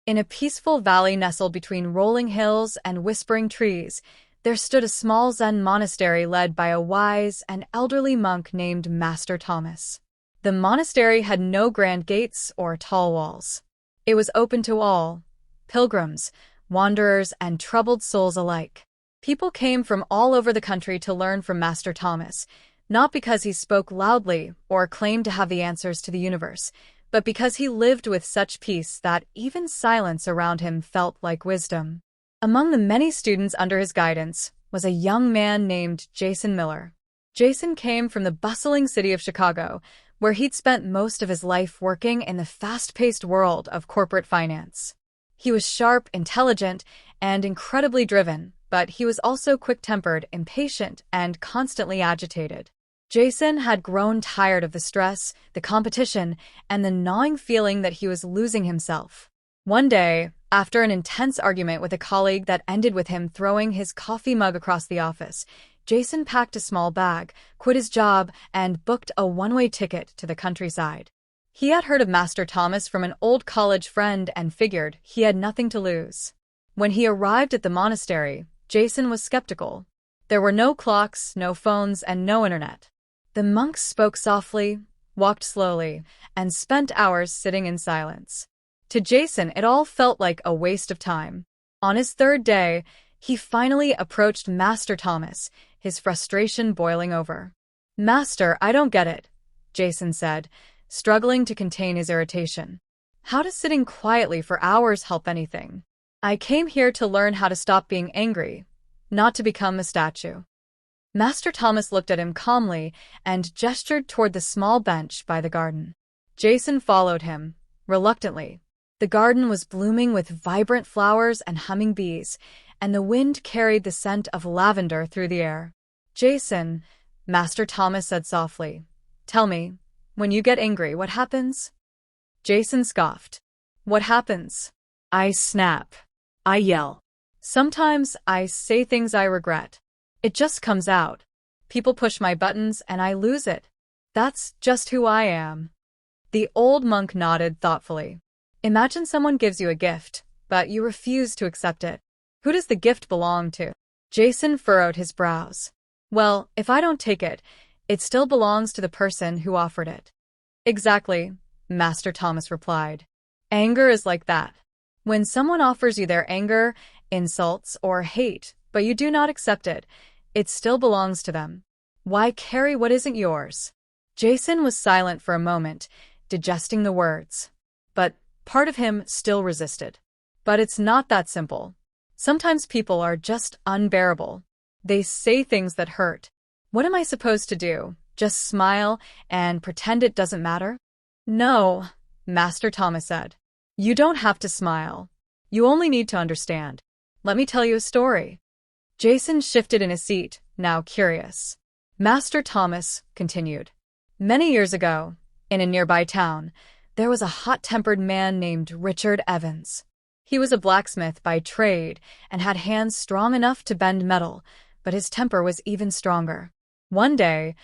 In a peaceful valley nestled between rolling hills and whispering trees, there stood a small Zen monastery led by a wise and elderly monk named Master Thomas. The monastery had no grand gates or tall walls. It was open to all, pilgrims, wanderers, and troubled souls alike. People came from all over the country to learn from Master Thomas, not because he spoke loudly or claimed to have the answers to the universe, but because he lived with such peace that even silence around him felt like wisdom. Among the many students under his guidance was a young man named Jason Miller. Jason came from the bustling city of Chicago, where he'd spent most of his life working in the fast-paced world of corporate finance. He was sharp, intelligent, and incredibly driven, but he was also quick-tempered, impatient, and constantly agitated. Jason had grown tired of the stress, the competition, and the gnawing feeling that he was losing himself. One day, after an intense argument with a colleague that ended with him throwing his coffee mug across the office, Jason packed a small bag, quit his job, and booked a one-way ticket to the countryside. He had heard of Master Thomas from an old college friend and figured he had nothing to lose. When he arrived at the monastery, Jason was skeptical. There were no clocks, no phones, and no internet. The monks spoke softly, walked slowly, and spent hours sitting in silence. To Jason, it all felt like a waste of time. On his third day, he finally approached Master Thomas, his frustration boiling over. "Master, I don't get it," Jason said, struggling to contain his irritation. "How does sitting quietly for hours help anything? I came here to learn how to stop being angry, not to become a statue." Master Thomas looked at him calmly and gestured toward the small bench by the garden. Jason followed him, reluctantly. The garden was blooming with vibrant flowers and humming bees, and the wind carried the scent of lavender through the air. "Jason," Master Thomas said softly, "tell me, when you get angry, what happens?" Jason scoffed. "What happens? I snap. I yell. Sometimes I say things I regret. It just comes out. People push my buttons and I lose it. That's just who I am." The old monk nodded thoughtfully. "Imagine someone gives you a gift, but you refuse to accept it. Who does the gift belong to?" Jason furrowed his brows. "Well, if I don't take it, it still belongs to the person who offered it." "Exactly," Master Thomas replied. "Anger is like that. When someone offers you their anger, insults, or hate, but you do not accept it, it still belongs to them. Why carry what isn't yours?" Jason was silent for a moment, digesting the words. But part of him still resisted. "But it's not that simple. Sometimes people are just unbearable. They say things that hurt. What am I supposed to do? Just smile and pretend it doesn't matter?" "No," Master Thomas said. "You don't have to smile. You only need to understand. Let me tell you a story." Jason shifted in his seat, now curious. Master Thomas continued. "Many years ago, in a nearby town, there was a hot-tempered man named Richard Evans. He was a blacksmith by trade and had hands strong enough to bend metal, but his temper was even stronger. One day,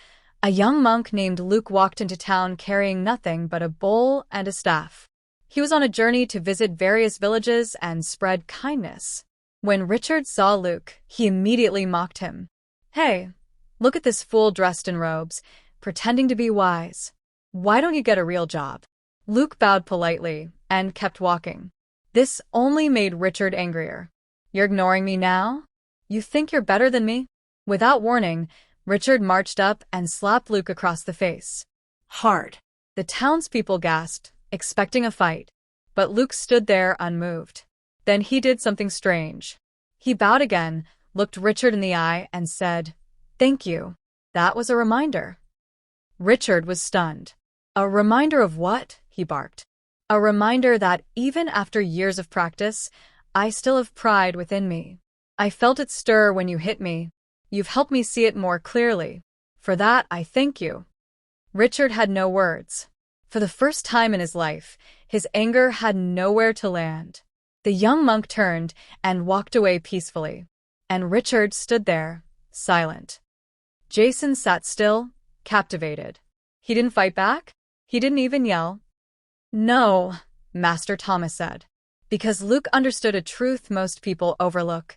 a young monk named Luke walked into town carrying nothing but a bowl and a staff. He was on a journey to visit various villages and spread kindness. When Richard saw Luke, he immediately mocked him. "Hey, look at this fool dressed in robes, pretending to be wise. Why don't you get a real job?" Luke bowed politely and kept walking. This only made Richard angrier. "You're ignoring me now? You think you're better than me?" Without warning, Richard marched up and slapped Luke across the face. Hard. The townspeople gasped, expecting a fight. But Luke stood there unmoved. Then he did something strange. He bowed again, looked Richard in the eye, and said, "Thank you. That was a reminder." Richard was stunned. "A reminder of what?" he barked. "A reminder that even after years of practice, I still have pride within me. I felt it stir when you hit me. You've helped me see it more clearly. For that, I thank you." Richard had no words. For the first time in his life, his anger had nowhere to land. The young monk turned and walked away peacefully, and Richard stood there, silent. Jason sat still, captivated. He didn't fight back. He didn't even yell. "No," Master Thomas said. Because Luke understood a truth most people overlook.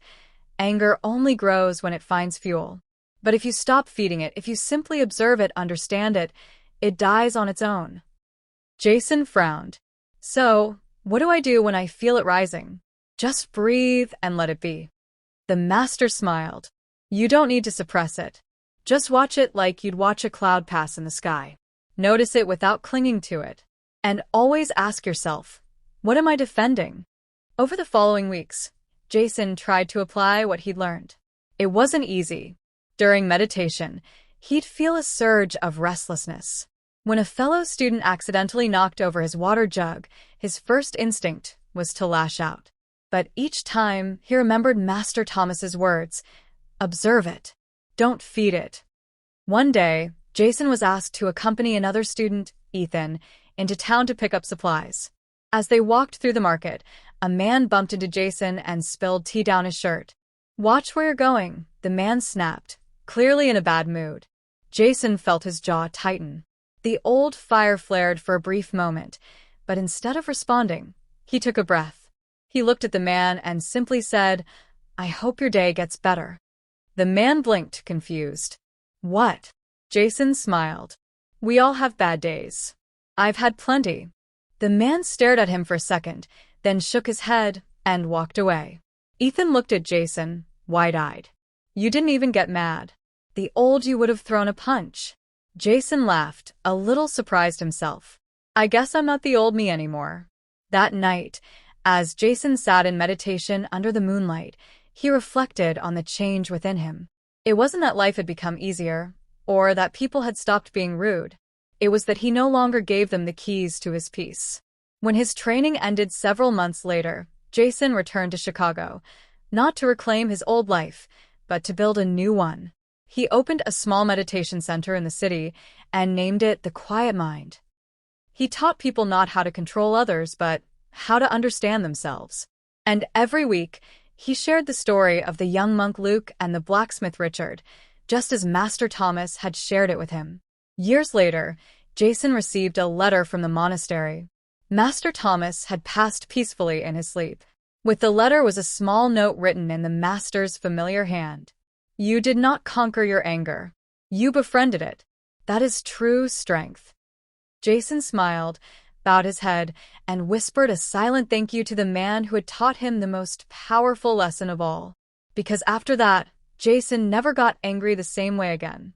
Anger only grows when it finds fuel. But if you stop feeding it, if you simply observe it, understand it, it dies on its own. Jason frowned. So, what do I do when I feel it rising? Just breathe and let it be. The master smiled. You don't need to suppress it. Just watch it like you'd watch a cloud pass in the sky. Notice it without clinging to it. And always ask yourself, what am I defending? Over the following weeks, Jason tried to apply what he'd learned. It wasn't easy. During meditation, he'd feel a surge of restlessness. When a fellow student accidentally knocked over his water jug, his first instinct was to lash out. But each time, he remembered Master Thomas's words, observe it, don't feed it. One day, Jason was asked to accompany another student, Ethan, into town to pick up supplies. As they walked through the market, a man bumped into Jason and spilled tea down his shirt. Watch where you're going, the man snapped, clearly in a bad mood. Jason felt his jaw tighten. The old fire flared for a brief moment, but instead of responding, he took a breath. He looked at the man and simply said, I hope your day gets better. The man blinked, confused. What? Jason smiled. We all have bad days. I've had plenty. The man stared at him for a second, then shook his head and walked away. Ethan looked at Jason, wide-eyed. You didn't even get mad. The old you would have thrown a punch. Jason laughed, a little surprised himself. I guess I'm not the old me anymore. That night, as Jason sat in meditation under the moonlight, he reflected on the change within him. It wasn't that life had become easier, or that people had stopped being rude. It was that he no longer gave them the keys to his peace. When his training ended several months later, Jason returned to Chicago, not to reclaim his old life, but to build a new one. He opened a small meditation center in the city and named it the Quiet Mind. He taught people not how to control others, but how to understand themselves. And every week, he shared the story of the young monk Luke and the blacksmith Richard, just as Master Thomas had shared it with him. Years later, Jason received a letter from the monastery. Master Thomas had passed peacefully in his sleep. With the letter was a small note written in the master's familiar hand. You did not conquer your anger. You befriended it. That is true strength. Jason smiled, bowed his head, and whispered a silent thank you to the man who had taught him the most powerful lesson of all. Because after that, Jason never got angry the same way again.